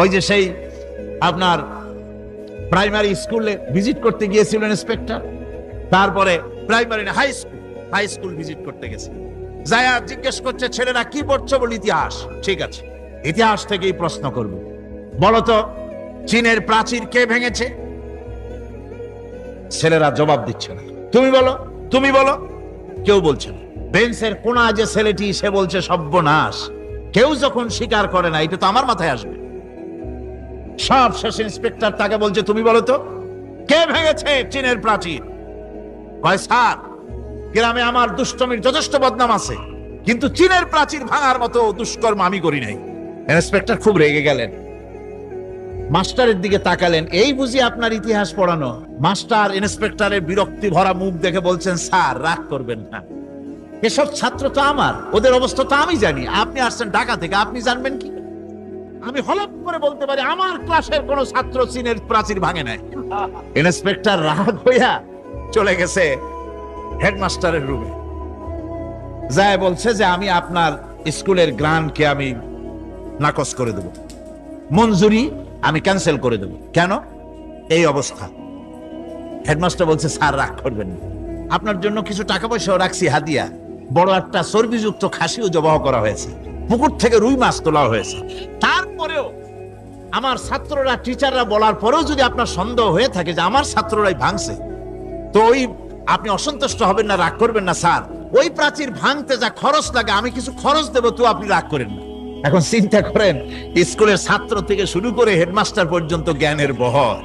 ওই যে সেই আপনার প্রাইমারি স্কুলে ভিজিট করতে গিয়েছিলেন ইন্সপেক্টর, তারপরে প্রাইমারি না হাই স্কুল ভিজিট করতে গেছে, যায়া জিজ্ঞেস করছে ছেলেরা কি পড়ছো, বল ইতিহাস। ঠিক আছে, ইতিহাস থেকেই প্রশ্ন করব, বলতো চীনের প্রাচীর কে ভেঙেছে? ছেলেরা জবাব দিচ্ছে না। তুমি বলো, তুমি বলো। কেউ বলছে না। বেঞ্চের কোনা যে ছেলেটি, সে বলছে সর্বনাশ, কেউ যখন স্বীকার করে না, এটা তো আমার মাথায় আসবে। সব শেষ ইন্সপেক্টর তাকে বলছে তুমি বলো তো কে ভেঙেছে চীনের প্রাচীর? কয় স্যার, গ্রামে আমার দুষ্টমির যথেষ্ট বদনাম আছে, কিন্তু চীনের প্রাচীর ভাঙার মতো দুষ্কর্ম আমি করি নাই। ইন্সপেক্টর খুব রেগে গেলেন, মাস্টারের দিকে তাকালেন, এই বুঝি আপনার ইতিহাস পড়ানো? মাস্টার ইন্সপেক্টরের বিরক্তি ভরা মুখ দেখে বলছেন, স্যার রাগ করবেন না, এসব ছাত্র তো আমার, ওদের অবস্থা তো আমি জানি। আপনি আসছেন ঢাকা থেকে, আপনি জানবেন কি? আমি হলপ করে বলতে পারি আমার ক্লাসের কোন ছাত্র চীনের প্রাচীর ভাঙে নাই। ইন্সপেক্টর রাগ হইয়া চলে গেছে হেডমাস্টারের রুমে, যায় বলছে যে আমি আপনার স্কুলের গ্রান্টকে আমি নাকচ করে দেব, মঞ্জুরি আমি ক্যান্সেল করে দেব। কেন? এই অবস্থা। হেডমাস্টার বলছে স্যার রাগ করবেন না, আপনার জন্য কিছু টাকা পয়সাও রাখছি হাদিয়া, বড় একটা চর্বিযুক্ত খাসিও জবাহ করা হয়েছে, পুকুর থেকে রুই মাছ তোলা হয়েছে। তারপরেও আমার ছাত্ররা, টিচাররা বলার পরেও যদি আপনার সন্দেহ হয়ে থাকে যে আমার ছাত্ররাই ভাঙছে, তো ওই আপনি অসন্তুষ্ট হবেন না, রাগ করবেন না স্যার, ওই প্রাচীর ভাঙতে যা খরচ লাগে আমি কিছু খরচ দেবো, তো আপনি রাগ করেন না। এখন চিন্তা করেন, স্কুলের ছাত্র থেকে শুরু করে হেডমাস্টার পর্যন্ত জ্ঞানের বহর।